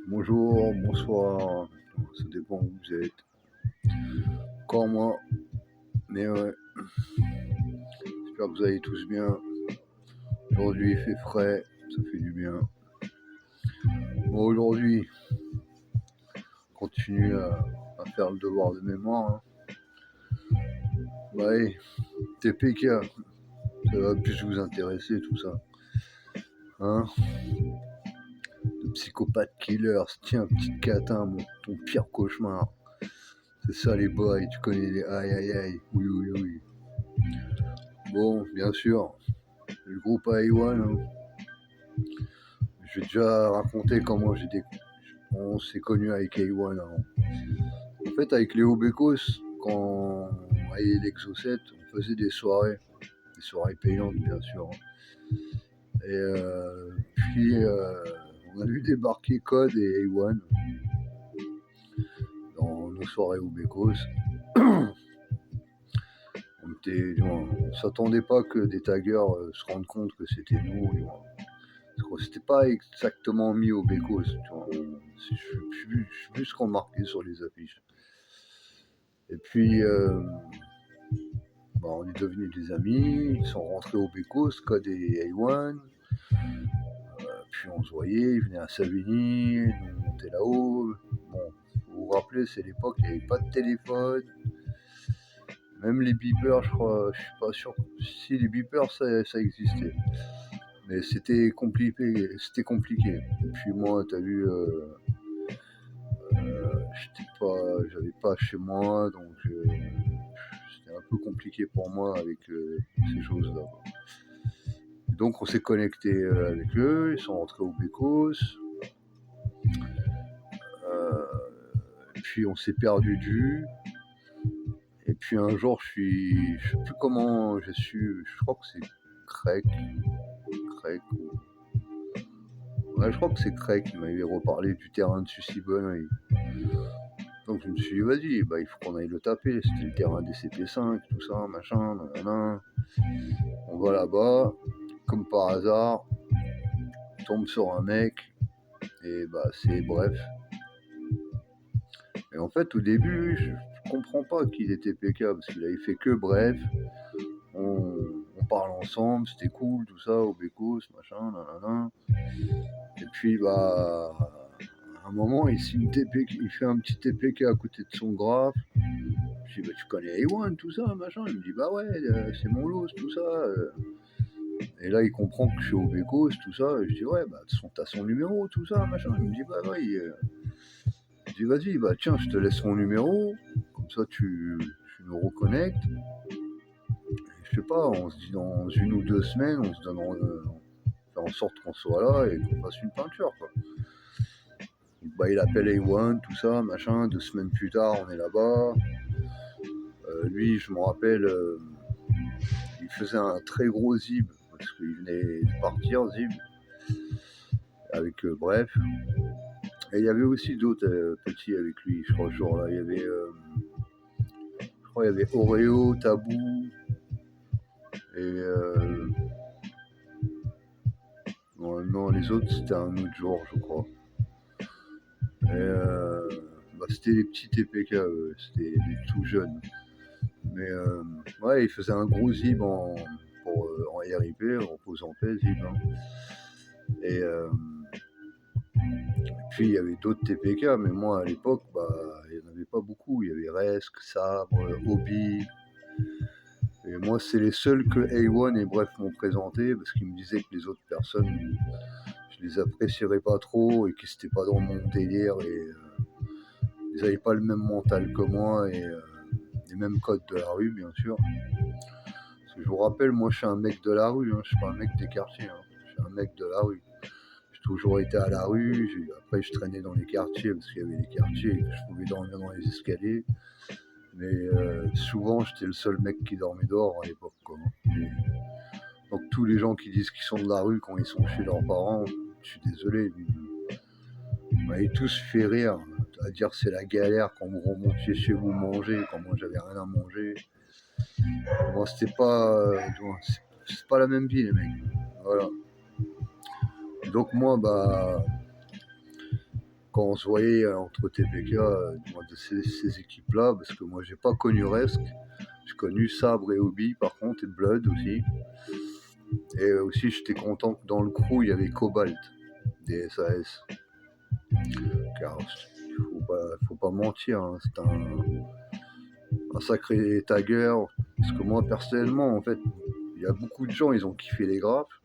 Bonjour, bonsoir, ça dépend où vous êtes. Encore moi, mais ouais, j'espère que vous allez tous bien. Aujourd'hui il fait frais, ça fait du bien. Bon, aujourd'hui, on continue à faire le devoir de mémoire. Ouais, TPK, ça va plus vous intéresser tout ça. Hein, le psychopathe killer, tiens, petite catin, ton pire cauchemar. C'est ça les boys, tu connais les aïe aïe aïe, oui oui oui. Bon, bien sûr, le groupe A1, hein. J'ai déjà raconté comment on s'est connu avec A1 avant. En fait, avec Léo Bécos, quand on avait l'Exo 7, on faisait des soirées payantes bien sûr. Et puis on a vu débarquer Code et A1 dans nos soirées au Bécos. On s'attendait pas que des taggers se rendent compte que c'était nous. Parce qu'on s'était pas exactement mis au Bécos. Je suis plus ce qu'on marquait sur les affiches. Et puis, on est devenus des amis, ils sont rentrés au Bécos, Code et A1. Puis on se voyait, ils venaient à Savigny, nous on montait là-haut. Bon, vous vous rappelez, c'est l'époque, il n'y avait pas de téléphone. Même les beepers, je crois, je suis pas sûr. Si les beepers, ça existait. Mais c'était compliqué. Et puis moi, t'as vu, j'avais pas chez moi, donc c'était un peu compliqué pour moi avec ces choses-là. Donc on s'est connecté avec eux, ils sont rentrés au Bécos. Puis on s'est perdu de vue. Et puis un jour, je sais plus comment j'ai su, je crois que c'est Craig. Ouais, je crois que c'est Craig qui m'avait reparlé du terrain de Sucy-Bonneuil. Donc je me suis dit, vas-y, il faut qu'on aille le taper. C'était le terrain des CP5, tout ça, machin, nanana. On va là-bas, comme par hasard, on tombe sur un mec, et c'est bref. Et en fait, au début, je comprends pas qu'il était PK, parce qu'il avait fait que bref. On parle ensemble, c'était cool, tout ça, au Bécos, machin, nanana. Et puis, à un moment, il fait un petit TPK à côté de son graphe. Je dis, tu connais A1, tout ça, machin. Il me dit, ouais, c'est mon los, tout ça. Et là, il comprend que je suis au Bécos, tout ça. Et je dis, ouais, t'as son numéro, tout ça, machin. Il me dit, ouais. Je dis, vas-y, tiens, je te laisse mon numéro. Comme ça, tu nous reconnectes. Je sais pas, on se dit dans 1 ou 2 semaines, on se donne faire en sorte qu'on soit là et qu'on fasse une peinture, quoi. Il appelle A1, tout ça, machin. 2 semaines plus tard, on est là-bas. Lui, je me rappelle, il faisait un très gros zib parce qu'il venait de partir, zib, avec bref. Et il y avait aussi d'autres petits avec lui, je crois, ce jour-là. Il y avait Oreo, Tabou, et non, les autres, c'était un autre jour, je crois. Et c'était les petits TPK, c'était des tout jeunes. Mais ouais, il faisait un gros zib en RIP, repose en paix, zib. Hein. Et puis il y avait d'autres TPK, mais moi à l'époque, il n'y en avait pas beaucoup. Il y avait Resk, Sabre, Hobby. Et moi, c'est les seuls que A1 et Bref m'ont présenté parce qu'ils me disaient que les autres personnes, je les apprécierais pas trop et qu'ils n'étaient pas dans mon délire et ils n'avaient pas le même mental que moi et les mêmes codes de la rue, bien sûr. Parce que je vous rappelle, moi, je suis un mec de la rue, hein, je suis pas un mec des quartiers, hein, je suis un mec de la rue. J'ai toujours été à la rue, après je traînais dans les quartiers parce qu'il y avait les quartiers et que je pouvais dormir dans les escaliers. Mais souvent, j'étais le seul mec qui dormait dehors à l'époque, quoi. Donc tous les gens qui disent qu'ils sont de la rue quand ils sont chez leurs parents, je suis désolé, vous m'avez tous fait rire. À dire c'est la galère quand vous remontiez chez vous manger, quand moi j'avais rien à manger. Moi c'était pas, c'est pas la même vie les mecs. Voilà. Donc moi quand on se voyait entre TPK, de ces équipes-là, parce que moi j'ai pas connu Resk, j'ai connu Sabre et Obi par contre, et Blood aussi. Et aussi j'étais content que dans le crew il y avait Cobalt, des SAS. Car faut pas mentir, hein, c'est un sacré tagger. Parce que moi personnellement, en fait, il y a beaucoup de gens, ils ont kiffé les graphes.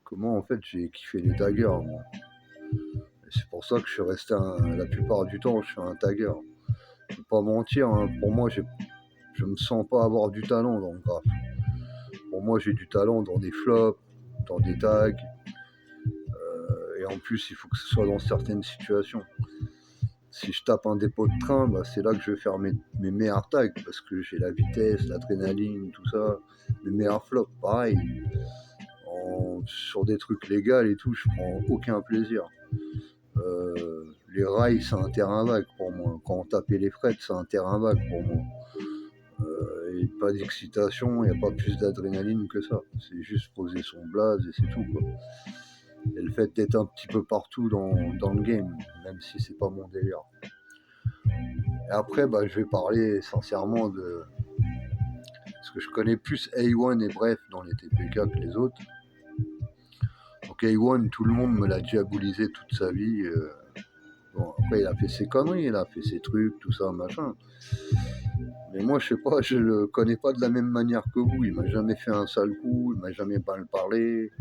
Que moi, en fait, j'ai kiffé les taggers. Moi. C'est pour ça que je suis resté la plupart du temps, je suis un tagger. Je vais pas mentir, hein, pour moi, je me sens pas avoir du talent dans le graphe. Pour moi, j'ai du talent dans des flops, dans des tags. Et en plus, il faut que ce soit dans certaines situations. Si je tape un dépôt de train, bah, c'est là que je vais faire mes meilleurs tags parce que j'ai la vitesse, l'adrénaline, tout ça. Mes meilleurs flops, pareil. Sur des trucs légaux et tout, je prends aucun plaisir. Les rails, c'est un terrain vague pour moi. Quand on tapait les frettes, c'est un terrain vague pour moi. Et pas d'excitation, il n'y a pas plus d'adrénaline que ça. C'est juste poser son blaze et c'est tout, quoi. Et le fait d'être un petit peu partout dans le game, même si c'est pas mon délire. Et après, bah, je vais parler sincèrement de... Parce que je connais plus A1 et Bref dans les TPK que les autres. Donc A1, tout le monde me l'a diabolisé toute sa vie. Bon, après, il a fait ses conneries, il a fait ses trucs, tout ça, machin. Mais moi, je sais pas, je le connais pas de la même manière que vous. Il m'a jamais fait un sale coup, il m'a jamais mal parlé.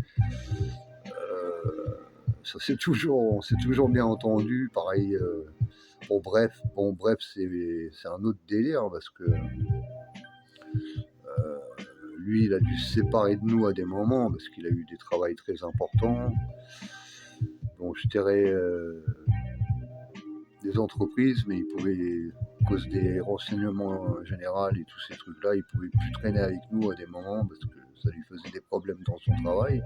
Ça c'est toujours bien entendu. Pareil pour Bref. Bon, Bref, c'est un autre délire parce que lui, il a dû se séparer de nous à des moments parce qu'il a eu des travails très importants. Bon, je dirais des entreprises, mais il pouvait, à cause des renseignements généraux et tous ces trucs-là, il pouvait plus traîner avec nous à des moments parce que ça lui faisait des problèmes dans son travail.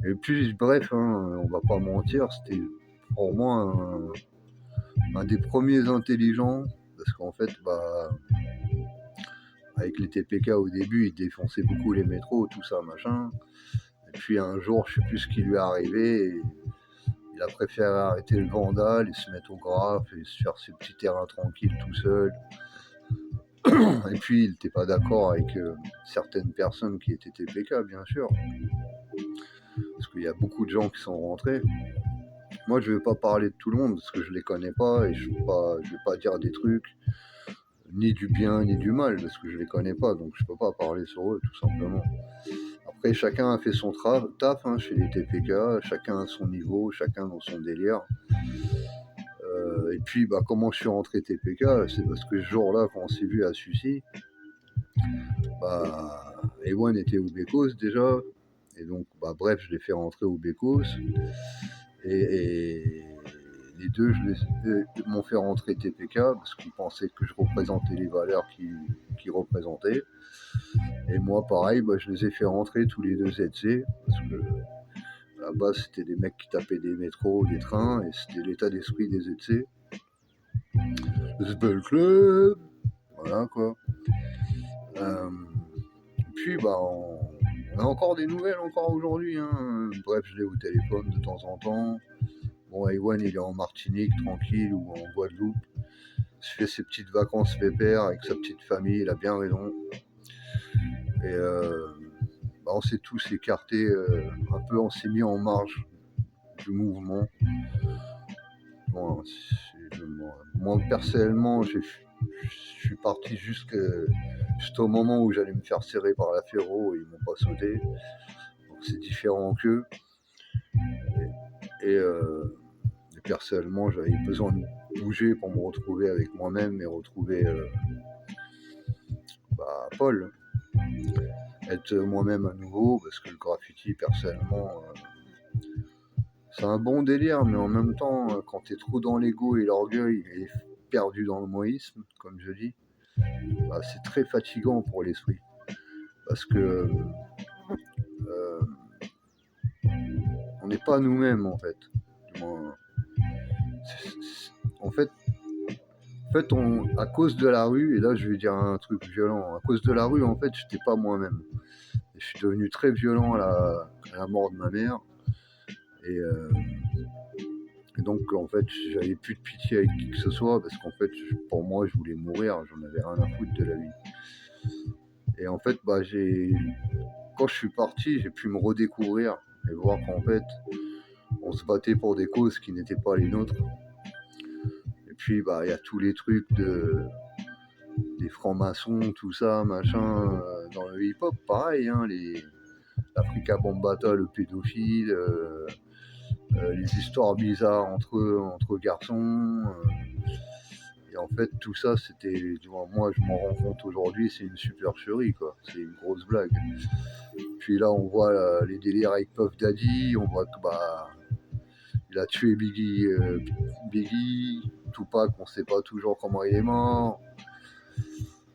Et puis, bref, hein, on va pas mentir, c'était pour moi un des premiers intelligents, parce qu'en fait, bah, avec les TPK au début, il défonçait beaucoup les métros, tout ça, machin. Et puis un jour, je sais plus ce qui lui est arrivé, et il a préféré arrêter le Vandal et se mettre au graphe et se faire ses petits terrains tranquilles tout seul. Et puis il n'était pas d'accord avec certaines personnes qui étaient TPK, bien sûr. Parce qu'il y a beaucoup de gens qui sont rentrés. Moi, je vais pas parler de tout le monde parce que je les connais pas et je vais pas dire des trucs ni du bien ni du mal parce que je les connais pas, donc je peux pas parler sur eux tout simplement. Après, chacun a fait son taf hein, chez les TPK, chacun à son niveau, chacun dans son délire. Et puis, bah, comment je suis rentré TPK, c'est parce que ce jour-là, quand on s'est vu à Sucy, bah, Ewan était au Bécos déjà, et donc, bah, bref, je l'ai fait rentrer au Bécos, et les deux, m'ont fait rentrer TPK parce qu'ils pensaient que je représentais les valeurs qu'ils représentaient. Et moi, pareil, bah, je les ai fait rentrer tous les deux ZC parce que à la base, c'était des mecs qui tapaient des métros, des trains, et c'était l'état d'esprit des ZC. Le Spell Club, voilà quoi. Puis, bah, on a encore des nouvelles encore aujourd'hui. Hein. Bref, je l'ai au téléphone de temps en temps. Bon, Ewan, il est en Martinique, tranquille, ou en Guadeloupe. Il fait ses petites vacances pépères avec sa petite famille, il a bien raison. Et bah, on s'est tous écartés un peu, on s'est mis en marge du mouvement. Bon, moi, personnellement, je suis parti juste au moment où j'allais me faire serrer par la Ferro et ils m'ont pas sauté. Donc c'est différent qu'eux. Et personnellement, j'avais besoin de bouger pour me retrouver avec moi-même et retrouver Paul. Être moi-même à nouveau, parce que le graffiti, personnellement, c'est un bon délire, mais en même temps, quand t'es trop dans l'ego et l'orgueil et perdu dans le moïsme, comme je dis, bah, c'est très fatigant pour l'esprit. Parce que on n'est pas nous-mêmes, en fait. En fait, à cause de la rue, et là je vais dire un truc violent, à cause de la rue, en fait, j'étais pas moi-même. Et je suis devenu très violent à la mort de ma mère. Et donc en fait, j'avais plus de pitié avec qui que ce soit parce qu'en fait, pour moi, je voulais mourir, j'en avais rien à foutre de la vie. Et en fait, quand je suis parti, j'ai pu me redécouvrir et voir qu'en fait, on se battait pour des causes qui n'étaient pas les nôtres. Et puis, il y a tous les trucs des francs-maçons, tout ça, machin, dans le hip-hop, pareil, hein, l'Africa Bambaataa, le pédophile, les histoires bizarres entre garçons. Et en fait, tout ça, moi, je m'en rends compte aujourd'hui, c'est une supercherie, quoi. C'est une grosse blague. Puis là, on voit les délires avec Puff Daddy, on voit que, il a tué Biggie, Tupac, on sait pas toujours comment il est mort.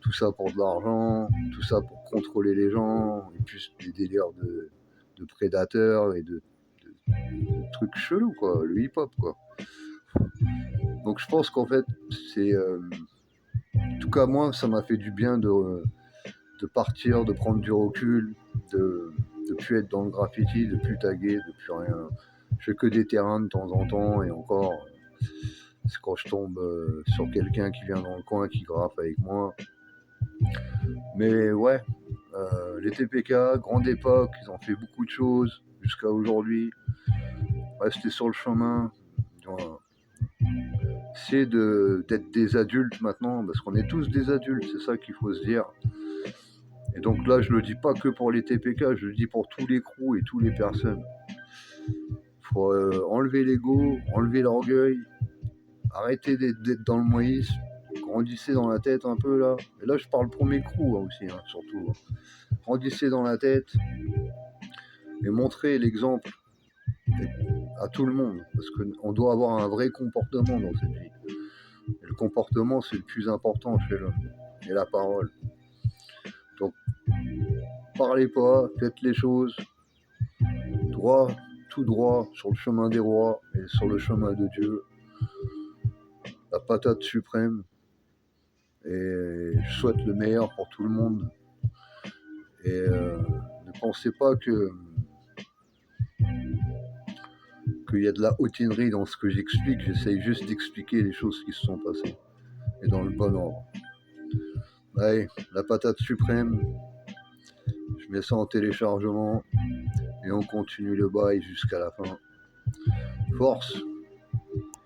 Tout ça pour de l'argent, tout ça pour contrôler les gens, et puis des délires de prédateurs et de trucs chelous, quoi, le hip-hop, quoi. Donc je pense qu'en fait, en tout cas moi, ça m'a fait du bien de partir, de prendre du recul, de plus être dans le graffiti, de plus taguer, de plus rien. Je fais que des terrains de temps en temps, et encore, c'est quand je tombe sur quelqu'un qui vient dans le coin, qui graffe avec moi. Mais ouais, les TPK, grande époque, ils ont fait beaucoup de choses jusqu'à aujourd'hui. Rester sur le chemin, c'est d'être des adultes maintenant, parce qu'on est tous des adultes, c'est ça qu'il faut se dire. Et donc là, je le dis pas que pour les TPK, je le dis pour tous les crews et toutes les personnes. Faut enlever l'ego, enlever l'orgueil, arrêter d'être dans le moïsme, grandissez dans la tête un peu là. Et là, je parle pour mes crews aussi, hein, surtout. Grandissez dans la tête et montrez l'exemple à tout le monde, parce qu'on doit avoir un vrai comportement dans cette vie. Et le comportement, c'est le plus important chez l'homme, et la parole. Donc, parlez pas, faites les choses droit, tout droit, sur le chemin des rois et sur le chemin de Dieu. La patate suprême. Et je souhaite le meilleur pour tout le monde. Et ne pensez pas qu'il y a de la hautinerie dans ce que j'explique. J'essaye juste d'expliquer les choses qui se sont passées. Et dans le bon ordre. Allez, la patate suprême. Je mets ça en téléchargement. Et on continue le bail jusqu'à la fin. Force!